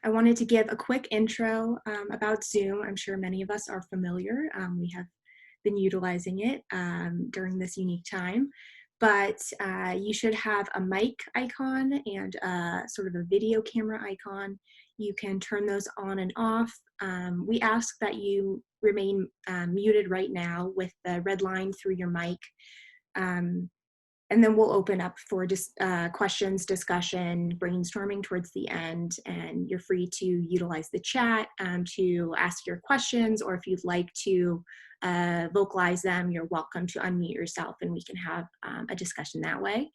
I wanted to give a quick intro about Zoom. I'm sure many of us are familiar. We have been utilizing it during this unique time, but you should have a mic icon and sort of a video camera icon. You can turn those on and off. We ask that you remain muted right now with the red line through your mic. And then we'll open up for questions, discussion, brainstorming towards the end, and you're free to utilize the chat to ask your questions, or if you'd like to vocalize them, you're welcome to unmute yourself and we can have a discussion that way.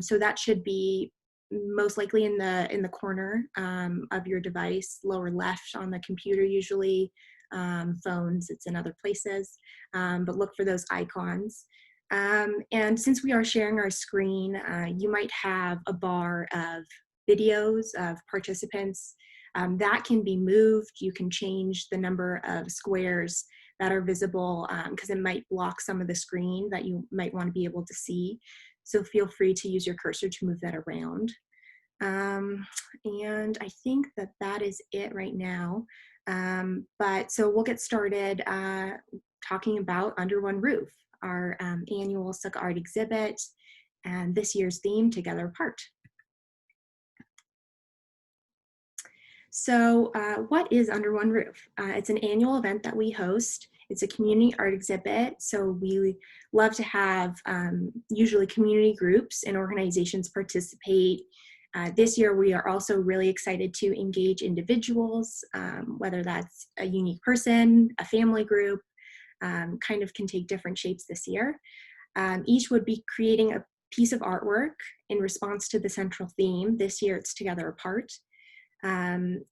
So that should be most likely in the corner of your device, lower left on the computer usually. Phones, it's in other places, but look for those icons. And since we are sharing our screen, you might have a bar of videos of participants that can be moved. You can change the number of squares that are visible because it might block some of the screen that you might want to be able to see. So feel free to use your cursor to move that around. And I think that is it right now. But so we'll get started talking about Under One Roof, our annual Sukkah art exhibit, and this year's theme, Together Apart. So what is Under One Roof? It's an annual event that we host. It's a community art exhibit, so we love to have usually community groups and organizations participate. This year we are also really excited to engage individuals, whether that's a unique person, a family group, kind of can take different shapes this year. Each would be creating a piece of artwork in response to the central theme. This year it's Together Apart. And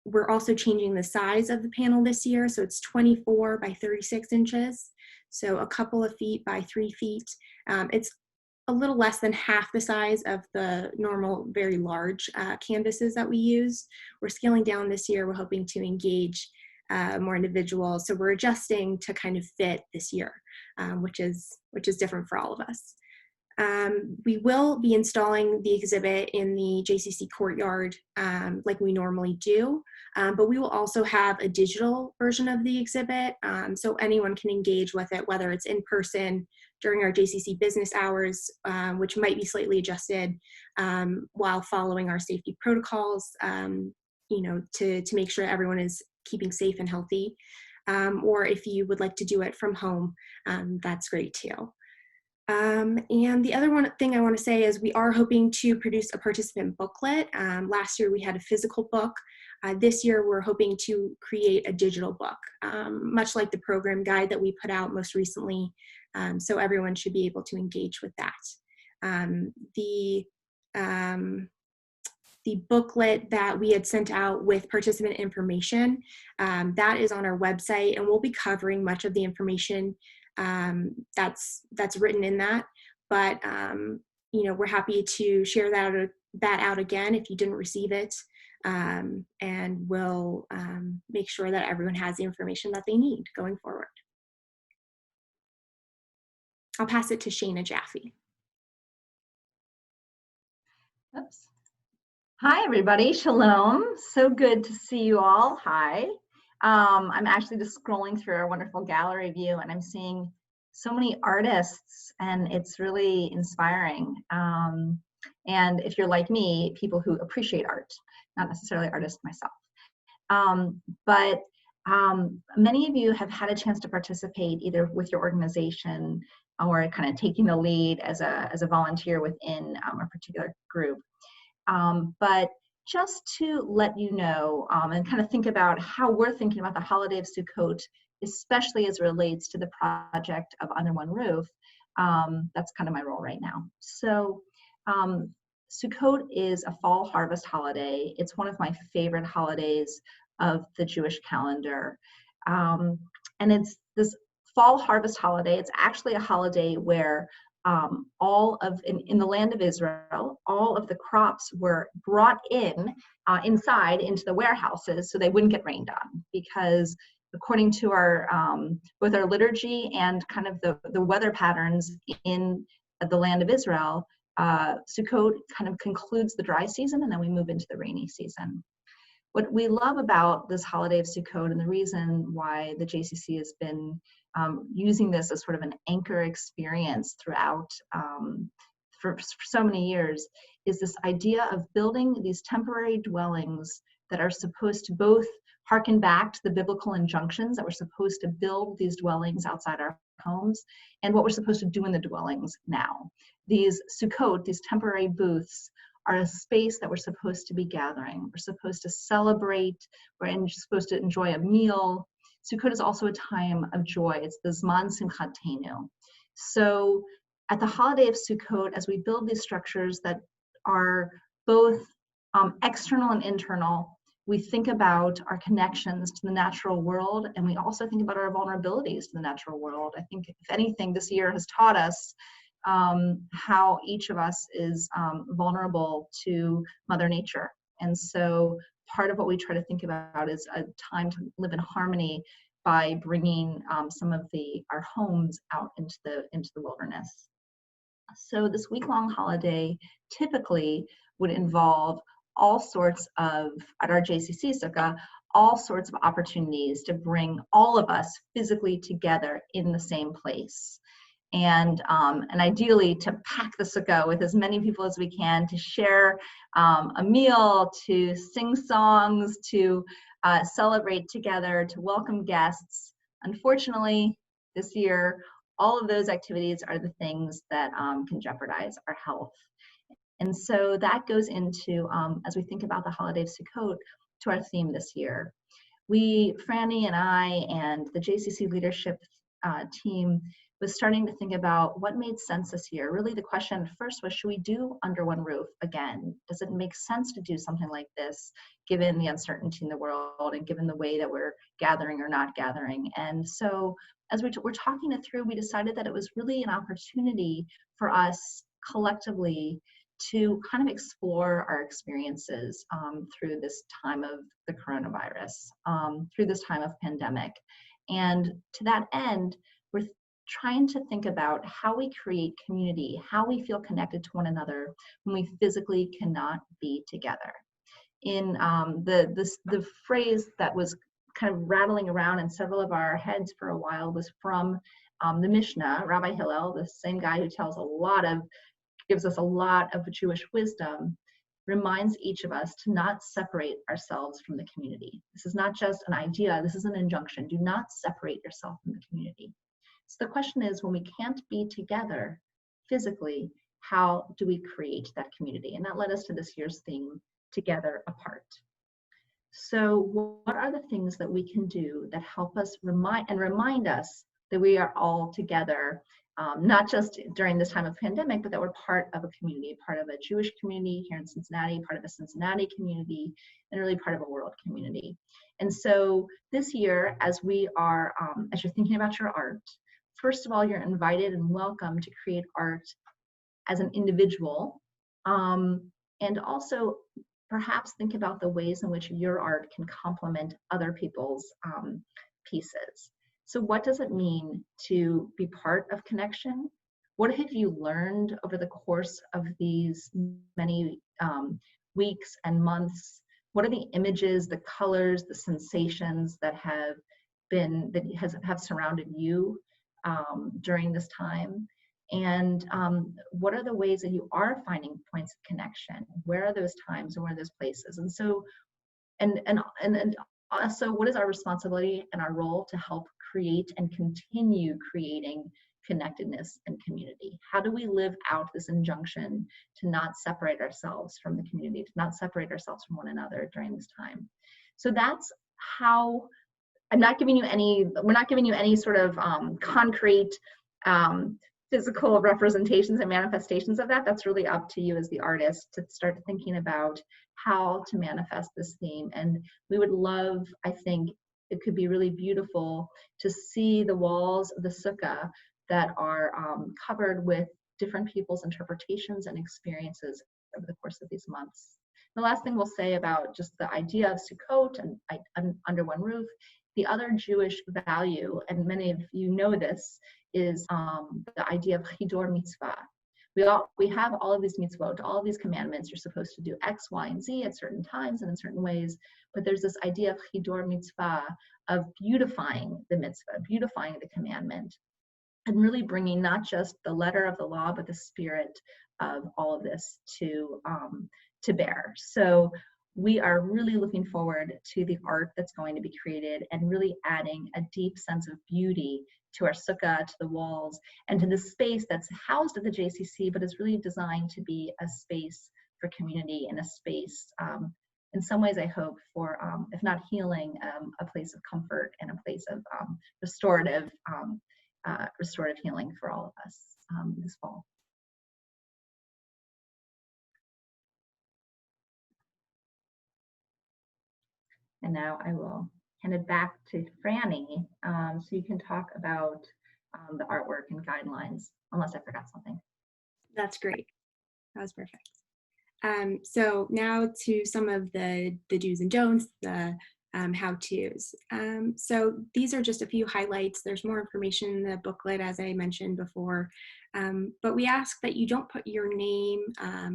we're also changing the size of the panel this year. So it's 24 by 36 inches. So a couple of feet by 3 feet. It's a little less than half the size of the normal, very large canvases that we use. We're scaling down this year. We're hoping to engage more individuals. So we're adjusting to kind of fit this year, which is different for all of us. We will be installing the exhibit in the JCC courtyard like we normally do, but we will also have a digital version of the exhibit so anyone can engage with it, whether it's in person during our JCC business hours, which might be slightly adjusted while following our safety protocols, to make sure everyone is keeping safe and healthy, or if you would like to do it from home, that's great too. And the other thing I want to say is we are hoping to produce a participant booklet. Last year we had a physical book. This year we're hoping to create a digital book, much like the program guide that we put out most recently, so everyone should be able to engage with that. The booklet that we had sent out with participant information, that is on our website, and we'll be covering much of the information that's written in that, but we're happy to share that out again if you didn't receive it, and we'll make sure that everyone has the information that they need going forward. I'll pass it to Shana Jaffe. Oops. Hi everybody, shalom. So good to see you all. Hi. I'm actually just scrolling through our wonderful gallery view and I'm seeing so many artists and it's really inspiring. And if you're like me, people who appreciate art, not necessarily artists myself. But many of you have had a chance to participate either with your organization or kind of taking the lead as a volunteer within a particular group. But just to let you know and kind of think about how we're thinking about the holiday of Sukkot, especially as it relates to the project of Under One Roof, that's kind of my role right now. So Sukkot is a fall harvest holiday. It's one of my favorite holidays of the Jewish calendar. And it's this fall harvest holiday. It's actually a holiday where in the land of Israel, all of the crops were brought inside into the warehouses so they wouldn't get rained on, because according to our both our liturgy and kind of the weather patterns in the land of Israel, Sukkot kind of concludes the dry season, and then we move into the rainy season. What we love about this holiday of Sukkot, and the reason why the JCC has been using this as sort of an anchor experience throughout for so many years, is this idea of building these temporary dwellings that are supposed to both harken back to the biblical injunctions that we're supposed to build these dwellings outside our homes, and what we're supposed to do in the dwellings now. These Sukkot, these temporary booths, are a space that we're supposed to be gathering. We're supposed to celebrate, we're supposed to enjoy a meal. Sukkot is also a time of joy. It's the Zman Simchatenu. So at the holiday of Sukkot, as we build these structures that are both external and internal, we think about our connections to the natural world, and we also think about our vulnerabilities to the natural world. I think, if anything, this year has taught us how each of us is vulnerable to Mother Nature. And so part of what we try to think about is a time to live in harmony by bringing some of our homes out into the wilderness. So this week-long holiday typically would involve all sorts of, at our JCC Sukkah, all sorts of opportunities to bring all of us physically together in the same place. And ideally to pack the sukkah with as many people as we can, to share a meal, to sing songs, to celebrate together, to welcome guests. Unfortunately, this year, all of those activities are the things that can jeopardize our health. And so that goes into, as we think about the holiday of Sukkot, to our theme this year. Franny and I and the JCC leadership team was starting to think about what made sense this year. Really, the question first was, should we do Under One Roof again? Does it make sense to do something like this, given the uncertainty in the world and given the way that we're gathering or not gathering? And so as we're talking it through, we decided that it was really an opportunity for us collectively to kind of explore our experiences through this time of the coronavirus, through this time of pandemic. And to that end, we're trying to think about how we create community, how we feel connected to one another when we physically cannot be together. In the phrase that was kind of rattling around in several of our heads for a while was from the Mishnah. Rabbi Hillel, the same guy who gives us a lot of Jewish wisdom, reminds each of us to not separate ourselves from the community. This is not just an idea, this is an injunction. Do not separate yourself from the community. So the question is, when we can't be together physically, how do we create that community? And that led us to this year's theme, Together Apart. So what are the things that we can do that help us remind us that we are all together, not just during this time of pandemic, but that we're part of a community, part of a Jewish community here in Cincinnati, part of a Cincinnati community, and really part of a world community. And so this year, as we are, as you're thinking about your art, first of all, you're invited and welcome to create art as an individual, and also perhaps think about the ways in which your art can complement other people's pieces. So what does it mean to be part of connection? What have you learned over the course of these many weeks and months? What are the images, the colors, the sensations that have surrounded you during this time? And what are the ways that you are finding points of connection? Where are those times and where are those places? And so, and also, what is our responsibility and our role to help create and continue creating connectedness and community? How do we live out this injunction to not separate ourselves from the community, to not separate ourselves from one another during this time? So that's how, we're not giving you any sort of concrete physical representations and manifestations of that. That's really up to you as the artist to start thinking about how to manifest this theme. And we would love, I think, it could be really beautiful to see the walls of the sukkah that are covered with different people's interpretations and experiences over the course of these months. The last thing we'll say about just the idea of Sukkot and Under One Roof, the other Jewish value, and many of you know this, is the idea of Chidor Mitzvah, we have all of these mitzvot, all of these commandments. You're supposed to do X, Y, and Z at certain times and in certain ways. But there's this idea of chidor mitzvah, of beautifying the mitzvah, beautifying the commandment, and really bringing not just the letter of the law, but the spirit of all of this to bear. So we are really looking forward to the art that's going to be created and really adding a deep sense of beauty to our sukkah, to the walls, and to the space that's housed at the JCC, but is really designed to be a space for community and a space, in some ways, I hope, for, if not healing, a place of comfort and a place of restorative healing for all of us this fall. And now I will hand it back to Franny, so you can talk about the artwork and guidelines, unless I forgot something. That's great. That was perfect. So now to some of the do's and don'ts, the how-tos. So these are just a few highlights. There's more information in the booklet, as I mentioned before, but we ask that you don't put your name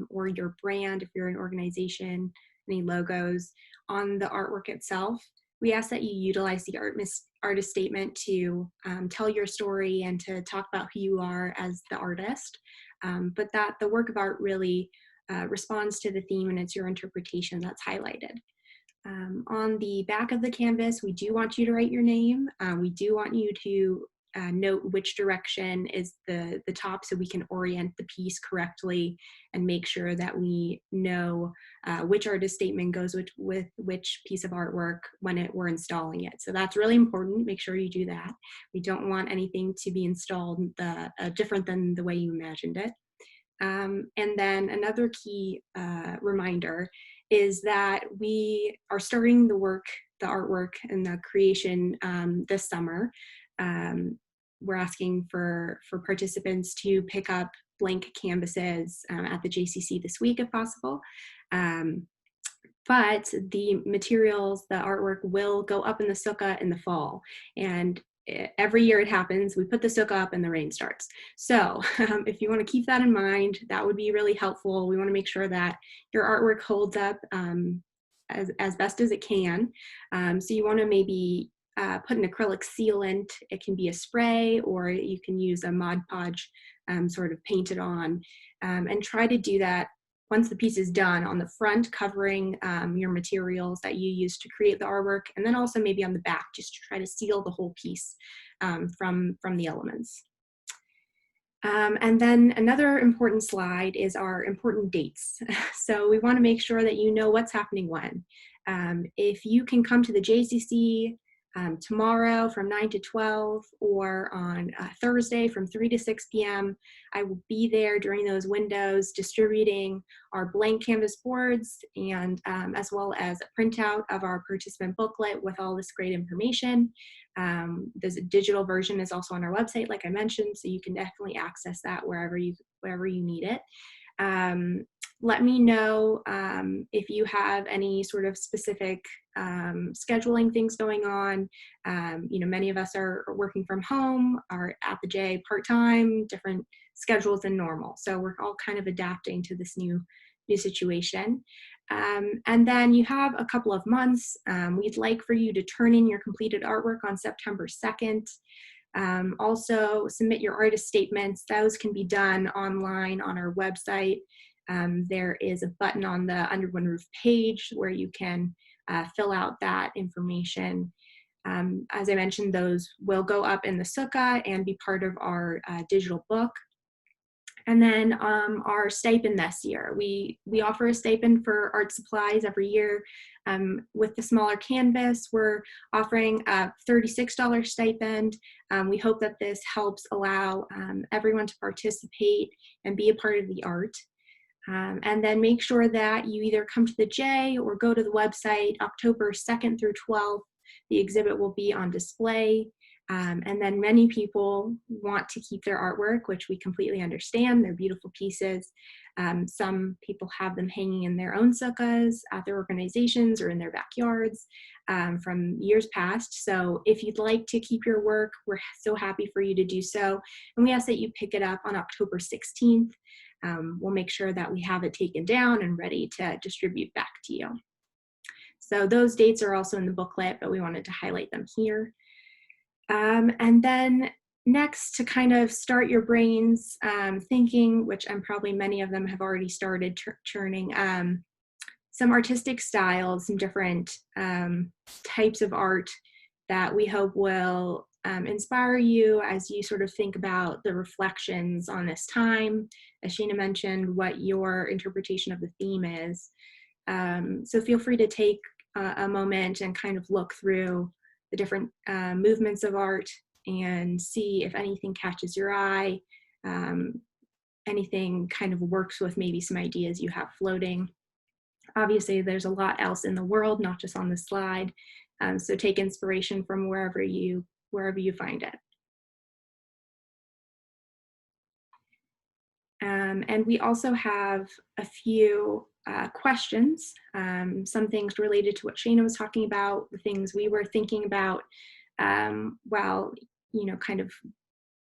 or your brand, if you're an organization, any logos, on the artwork itself. We ask that you utilize the artist statement to tell your story and to talk about who you are as the artist, but that the work of art really responds to the theme and it's your interpretation that's highlighted. On the back of the canvas, we do want you to write your name. We do want you to note which direction is the top so we can orient the piece correctly and make sure that we know which artist statement goes with which piece of artwork when we're installing it. So that's really important. Make sure you do that. We don't want anything to be installed different than the way you imagined it. And then another key reminder is that we are starting the artwork and the creation this summer. We're asking for participants to pick up blank canvases at the JCC this week if possible. But the materials, the artwork will go up in the sukkah in the fall. And every year it happens, we put the sukkah up and the rain starts. So if you want to keep that in mind, that would be really helpful. We want to make sure that your artwork holds up as best as it can. So you want to maybe put an acrylic sealant. It can be a spray, or you can use a Mod Podge sort of paint it on, and try to do that once the piece is done on the front, covering your materials that you use to create the artwork, and then also maybe on the back, just to try to seal the whole piece from the elements. And then another important slide is our important dates. So we want to make sure that you know what's happening when. If you can come to the JCC tomorrow from 9 to 12, or on Thursday from 3 to 6 p.m. I will be there during those windows distributing our blank canvas boards and as well as a printout of our participant booklet with all this great information. There's a digital version is also on our website, like I mentioned, so you can definitely access that wherever you need it. Let me know if you have any sort of specific scheduling things going on. Many of us are working from home, are at the J part-time, different schedules than normal. So we're all kind of adapting to this new situation. And then you have a couple of months. We'd like for you to turn in your completed artwork on September 2nd. Also submit your artist statements. Those can be done online on our website. There is a button on the Under One Roof page where you can fill out that information. As I mentioned, those will go up in the sukkah and be part of our digital book. And then our stipend this year. We offer a stipend for art supplies every year. With the smaller canvas, we're offering a $36 stipend. We hope that this helps allow everyone to participate and be a part of the art. And then make sure that you either come to the J or go to the website October 2nd through 12th. The exhibit will be on display. And then many people want to keep their artwork, which we completely understand. They're beautiful pieces. Some people have them hanging in their own sukkahs, at their organizations, or in their backyards from years past. So if you'd like to keep your work, we're so happy for you to do so. And we ask that you pick it up on October 16th. we'll make sure that we have it taken down and ready to distribute back to you. So those dates are also in the booklet, but we wanted to highlight them here. And then next, to kind of start your brains thinking, which I'm probably many of them have already started churning, some artistic styles, some different types of art that we hope will inspire you as you sort of think about the reflections on this time. As Shana mentioned, what your interpretation of the theme is. So feel free to take a moment and kind of look through the different movements of art and see if anything catches your eye, anything kind of works with maybe some ideas you have floating. Obviously, there's a lot else in the world, not just on the slide. So take inspiration from wherever you find it. And we also have a few questions, some things related to what Shana was talking about, the things we were thinking about while, kind of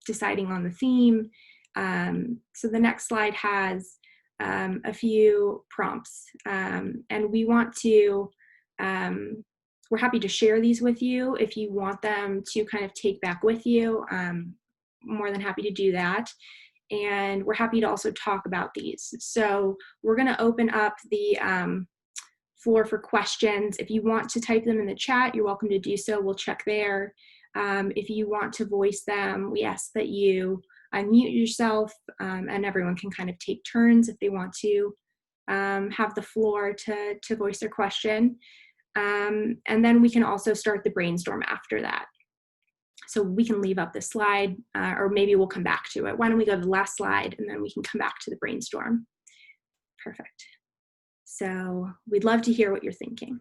deciding on the theme. So the next slide has a few prompts, and we want to, we're happy to share these with you. If you want them to kind of take back with you, more than happy to do that. And we're happy to also talk about these. So we're going to open up the floor for questions. If you want to type them in the chat, you're welcome to do so. We'll check there. If you want to voice them, we ask that you unmute yourself, and everyone can kind of take turns if they want to have the floor to voice their question. And then we can also start the brainstorm after that. So we can leave up the slide, or maybe we'll come back to it. Why don't we go to the last slide and then we can come back to the brainstorm. Perfect. So we'd love to hear what you're thinking.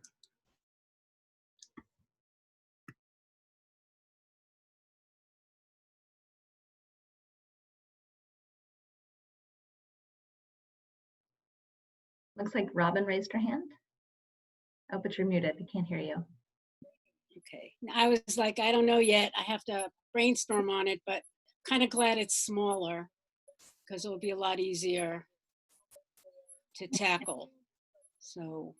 Looks like Robin raised her hand. Oh, but you're muted. We can't hear you. Okay. I was like, I don't know yet. I have to brainstorm on it, but kind of glad it's smaller because it'll be a lot easier to tackle. So.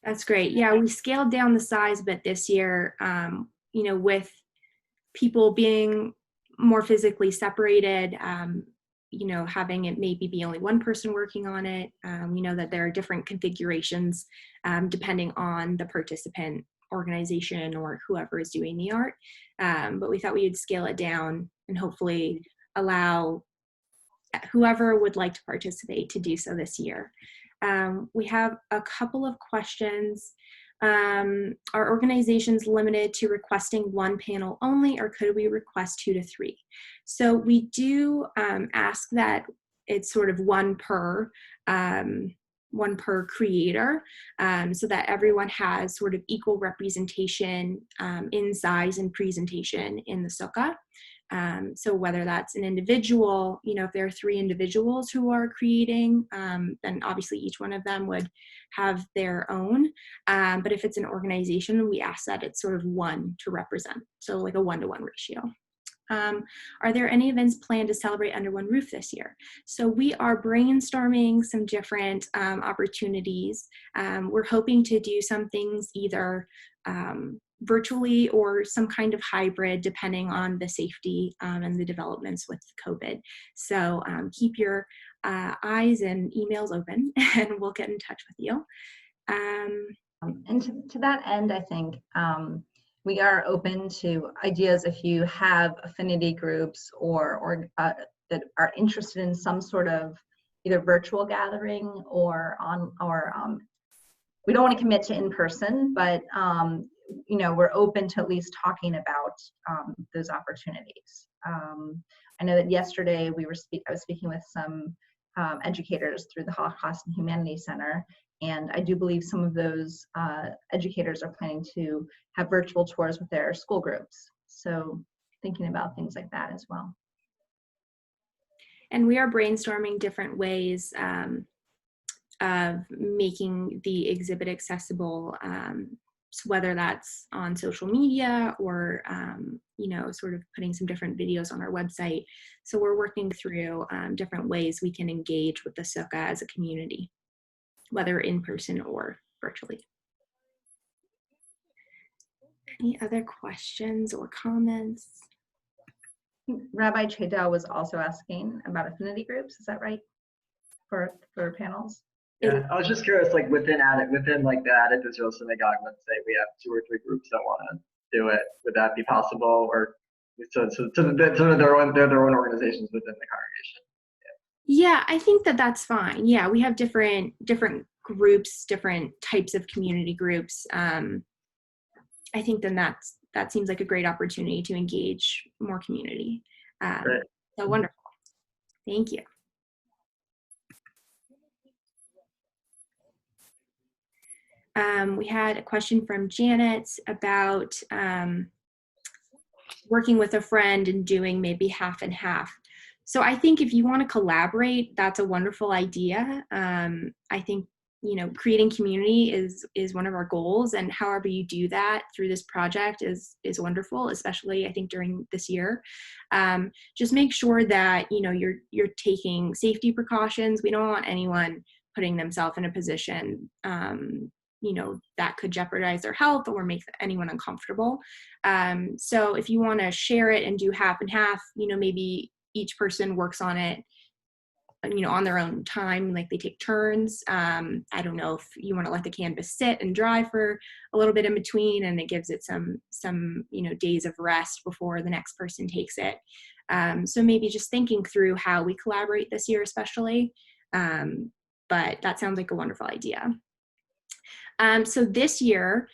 That's great. Yeah, we scaled down the size a bit this year, with people being more physically separated, having it maybe be only one person working on it. We know that there are different configurations depending on the participant organization or whoever is doing the art. But we thought we would scale it down and hopefully allow whoever would like to participate to do so this year. We have a couple of questions. Are organizations limited to requesting one panel only, or could we request 2 to 3? So we do ask that it's sort of one per creator, so that everyone has sort of equal representation in size and presentation in the sukkah. So whether that's an individual, if there are 3 individuals who are creating, then obviously each one of them would have their own. But if it's an organization, we ask that it's sort of 1 to represent. So like a 1-to-1 ratio. Are there any events planned to celebrate under one roof this year? So we are brainstorming some different opportunities. We're hoping to do some things either virtually or some kind of hybrid, depending on the safety and the developments with COVID. So keep your eyes and emails open and we'll get in touch with you. And to that end, I think we are open to ideas if you have affinity groups or that are interested in some sort of either virtual gathering or we don't want to commit to in person, but we're open to at least talking about those opportunities. I know that yesterday I was speaking with some educators through the Holocaust and Humanities Center, and I do believe some of those educators are planning to have virtual tours with their school groups. So thinking about things like that as well. And we are brainstorming different ways of making the exhibit accessible whether that's on social media or, sort of putting some different videos on our website. So we're working through different ways we can engage with the SOCA as a community, whether in person or virtually. Any other questions or comments? Rabbi Chadel was also asking about affinity groups. Is that right? For panels? Yeah, I was just curious, like within like the Added Israel Synagogue, let's say we have 2 or 3 groups that want to do it. Would that be possible, or so they're their own organizations within the congregation? Yeah, I think that's fine. Yeah, we have different groups, different types of community groups. I think then that seems like a great opportunity to engage more community. Great. So wonderful. Thank you. We had a question from Janet about working with a friend and doing maybe half and half. So I think if you want to collaborate, that's a wonderful idea. I think, creating community is one of our goals, and however you do that through this project is wonderful, especially I think during this year. Just make sure that, you're taking safety precautions. We don't want anyone putting themselves in a position that could jeopardize their health or make anyone uncomfortable. So if you want to share it and do half and half, maybe each person works on it, on their own time, like they take turns. I don't know if you want to let the canvas sit and dry for a little bit in between, and it gives it some days of rest before the next person takes it. So maybe just thinking through how we collaborate this year, especially. But that sounds like a wonderful idea. So this year,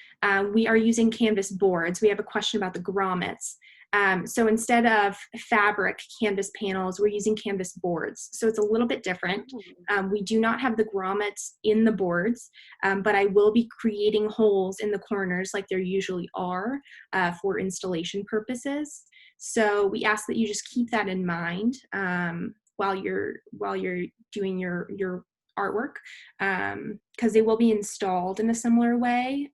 we are using Canvas boards. We have a question about the grommets. So instead of fabric canvas panels, we're using Canvas boards. So it's a little bit different. We do not have the grommets in the boards, but I will be creating holes in the corners like there usually are for installation purposes. So we ask that you just keep that in mind while you're doing your artwork, because they will be installed in a similar way,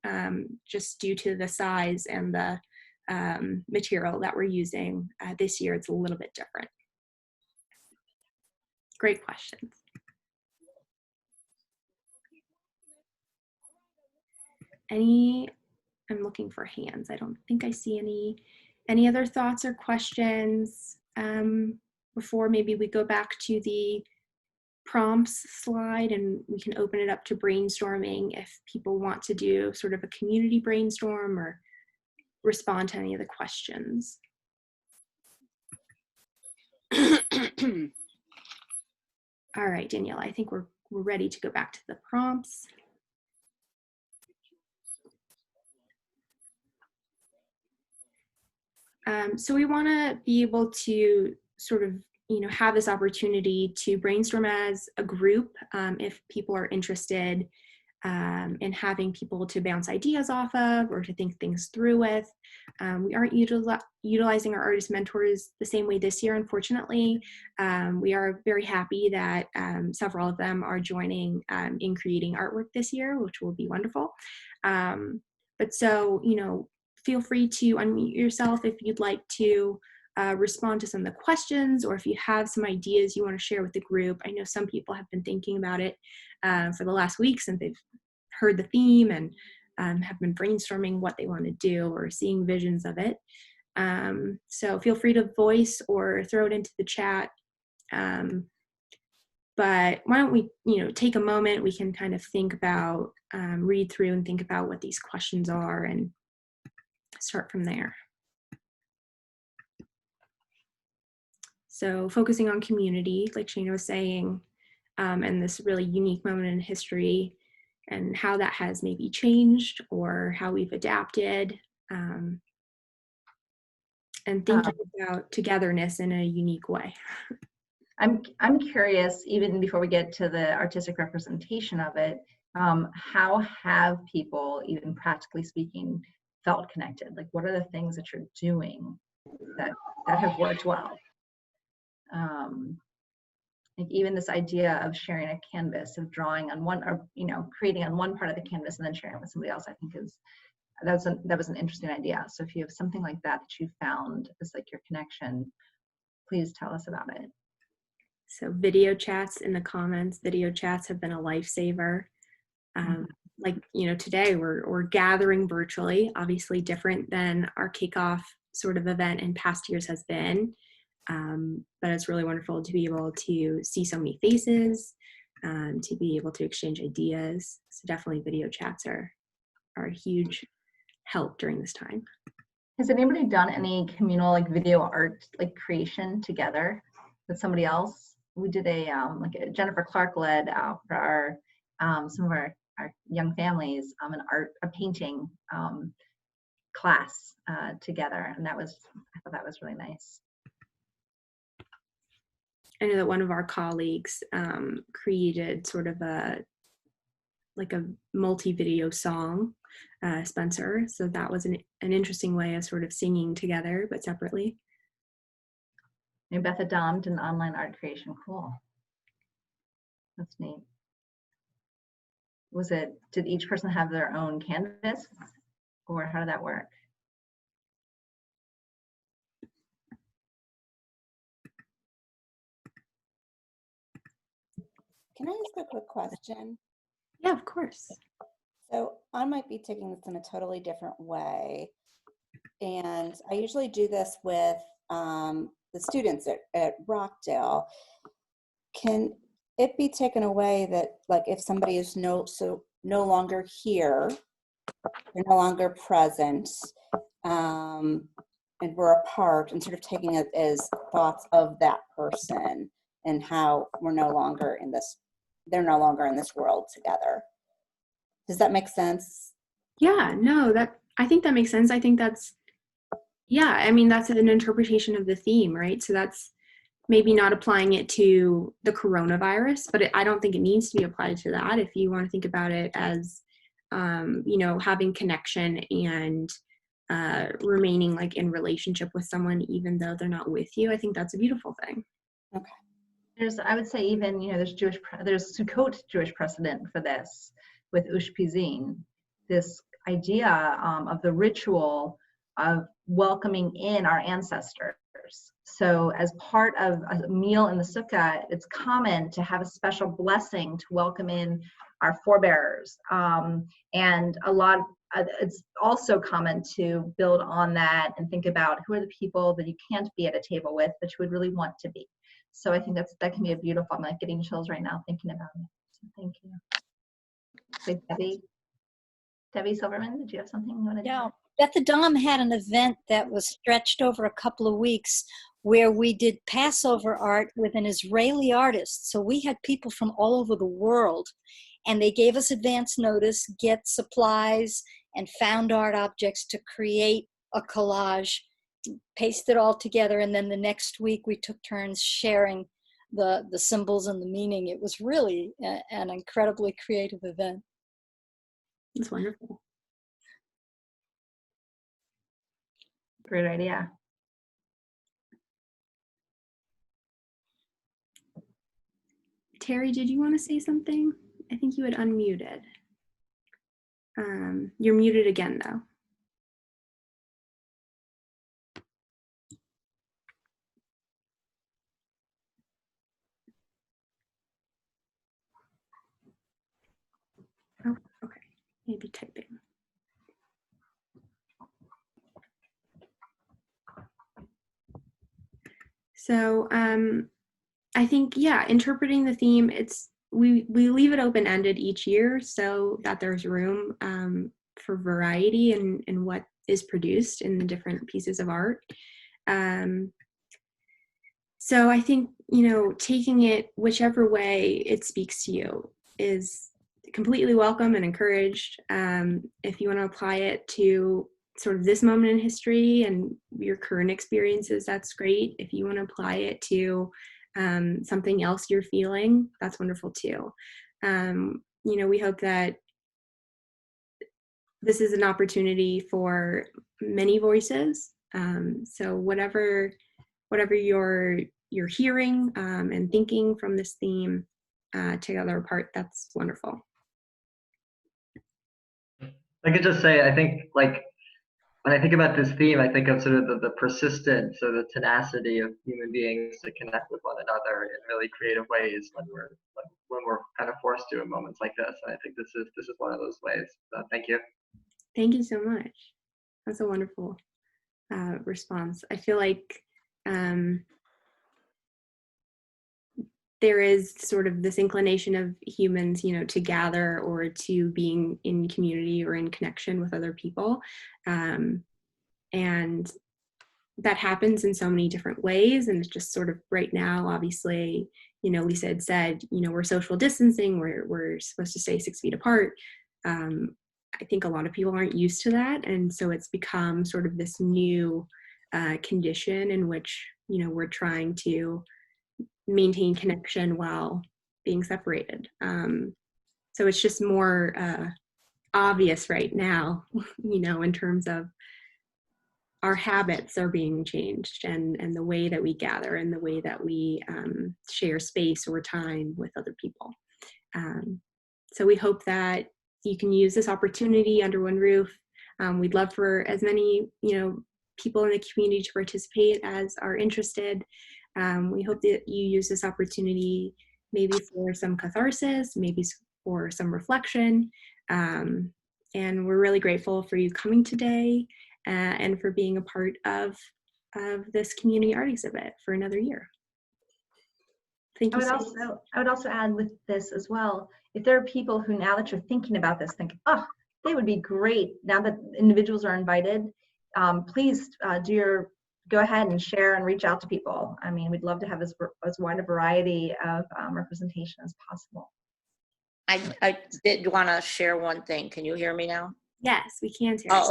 just due to the size and the material that we're using this year. It's a little bit different. Great questions. I'm looking for hands. I don't think I see any other thoughts or questions before maybe we go back to the prompts slide and we can open it up to brainstorming if people want to do sort of a community brainstorm or respond to any of the questions. All right, Danielle, I think we're ready to go back to the prompts. So we want to be able to sort of have this opportunity to brainstorm as a group if people are interested in having people to bounce ideas off of or to think things through with. We aren't utilizing our artist mentors the same way this year, unfortunately. We are very happy that several of them are joining in creating artwork this year, which will be wonderful. But so, feel free to unmute yourself if you'd like to respond to some of the questions, or if you have some ideas you want to share with the group. I know some people have been thinking about it for the last week since they've heard the theme and have been brainstorming what they want to do or seeing visions of it. So feel free to voice or throw it into the chat. But why don't we, take a moment, we can kind of think about, read through and think about what these questions are and start from there. So focusing on community, like Shana was saying, and this really unique moment in history and how that has maybe changed or how we've adapted, and thinking about togetherness in a unique way. I'm curious, even before we get to the artistic representation of it, how have people, even practically speaking, felt connected? Like, what are the things that you're doing that have worked well? Like even this idea of sharing a canvas, of drawing on one, or creating on one part of the canvas and then sharing it with somebody else, I think is that was an interesting idea. So if you have something like that that you found as like your connection, please tell us about it. So video chats in the comments, video chats have been a lifesaver. Like, you know, today we're gathering virtually, obviously different than our kickoff sort of event in past years has been. But it's really wonderful to be able to see so many faces, to be able to exchange ideas. So definitely video chats are a huge help during this time. Has anybody done any communal like video art like creation together with somebody else? We did a like a Jennifer Clark led for our some of our young families a painting class together, and I thought that was really nice. I know that one of our colleagues created sort of a multi-video song, Spencer. So that was an interesting way of sort of singing together, but separately. And Beth Adam did an online art creation. Cool. That's neat. Did each person have their own canvas, or how did that work? Can I ask a quick question? Yeah, of course. So I might be taking this in a totally different way. And I usually do this with the students at Rockdale. Can it be taken away that, like, if somebody is no longer here, they're no longer present, and we're apart, and sort of taking it as thoughts of that person and how they're no longer in this world together? Does that make sense? Yeah, no, I think that makes sense. I think that's an interpretation of the theme, right? So that's maybe not applying it to the coronavirus, but I don't think it needs to be applied to that. If you want to think about it as, you know, having connection and remaining like in relationship with someone, even though they're not with you, I think that's a beautiful thing. Okay. I would say even, you know, there's Sukkot Jewish precedent for this with Ushpizin, this idea of the ritual of welcoming in our ancestors. So as part of a meal in the sukkah, it's common to have a special blessing to welcome in our forebears. And it's also common to build on that and think about who are the people that you can't be at a table with, but you would really want to be. So I think that can be a beautiful, I'm like getting chills right now thinking about it. So thank you. So Debbie Silverman, did you have something you wanted to Yeah, Beth Adam had an event that was stretched over a couple of weeks where we did Passover art with an Israeli artist. So we had people from all over the world, and they gave us advance notice, get supplies, and found art objects to create a collage, paste it all together, and then the next week we took turns sharing the symbols and the meaning. It was really an incredibly creative event. It's wonderful. Great idea. Terry, did you want to say something? I think you had unmuted. You're muted again, though. Oh, okay. Maybe typing. So I think, yeah, interpreting the theme, we leave it open-ended each year so that there's room for variety in what is produced in the different pieces of art. So I think, you know, taking it whichever way it speaks to you is completely welcome and encouraged. If you want to apply it to sort of this moment in history and your current experiences, that's great. If you want to apply it to something else you're feeling, that's wonderful too. You know, we hope that this is an opportunity for many voices. So whatever you're hearing and thinking from this theme together apart, that's wonderful. I could just say, I think like when I think about this theme, I think of sort of the persistence or the tenacity of human beings to connect with one another in really creative ways when we're kind of forced to in moments like this. And I think this is one of those ways. So thank you. Thank you so much. That's a wonderful response. I feel like there is sort of this inclination of humans, to gather or to being in community or in connection with other people. And that happens in so many different ways. And it's just sort of right now, obviously, Lisa had said, we're social distancing, we're supposed to stay 6 feet apart. I think a lot of people aren't used to that. And so it's become sort of this new condition in which, we're trying to maintain connection while being separated. So it's just more obvious right now, in terms of our habits are being changed and the way that we gather and the way that we share space or time with other people. So we hope that you can use this opportunity under one roof. We'd love for as many, people in the community to participate as are interested. We hope that you use this opportunity maybe for some catharsis, maybe for some reflection. And we're really grateful for you coming today and for being a part of this community art exhibit for another year. Thank you so much. I would also add with this as well, if there are people who now that you're thinking about this think, oh, they would be great now that individuals are invited, please go ahead and share and reach out to people. I mean, we'd love to have as wide a variety of representation as possible. I did want to share one thing. Can you hear me now? Yes, we can, Terry.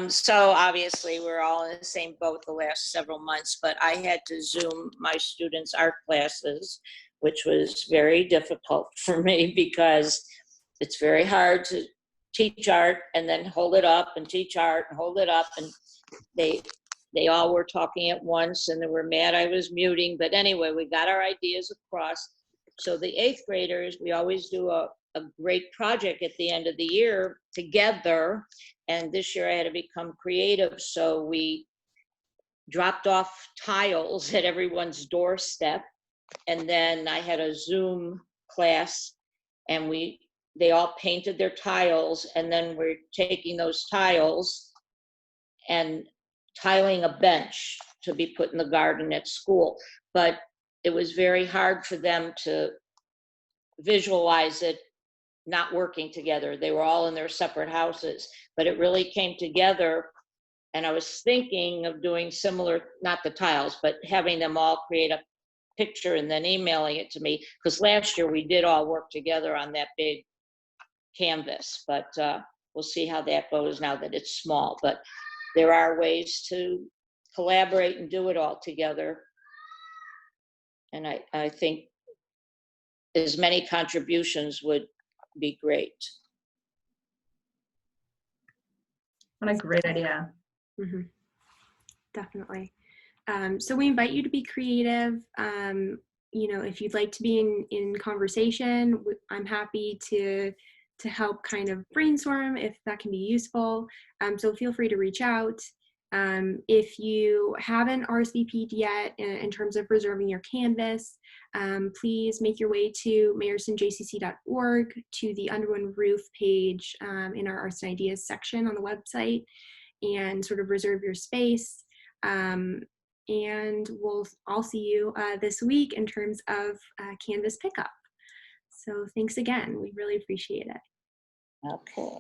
So obviously we're all in the same boat the last several months, but I had to Zoom my students' art classes, which was very difficult for me because it's very hard to teach art and then hold it up and teach art and hold it up. And they all were talking at once and they were mad I was muting. But anyway, we got our ideas across. So the 8th graders, we always do a great project at the end of the year together. And this year I had to become creative. So we dropped off tiles at everyone's doorstep. And then I had a Zoom class and they all painted their tiles. And then we're taking those tiles and tiling a bench to be put in the garden at school. But it was very hard for them to visualize it not working together. They were all in their separate houses, but it really came together. And I was thinking of doing similar, not the tiles, but having them all create a picture and then emailing it to me. Because last year we did all work together on that big canvas, but we'll see how that goes now that it's small. But there are ways to collaborate and do it all together. And I think as many contributions would be great. What a great idea. Mm-hmm. Definitely. So we invite you to be creative. If you'd like to be in conversation, I'm happy to help kind of brainstorm if that can be useful. So feel free to reach out. If you haven't RSVP'd yet in terms of reserving your canvas, please make your way to mayerstonjcc.org to the Under One Roof page in our Arts and Ideas section on the website and sort of reserve your space. And I'll see you this week in terms of canvas pickup. So thanks again. We really appreciate it. Okay.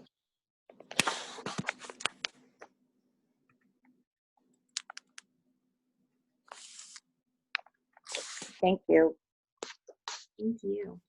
Thank you. Thank you.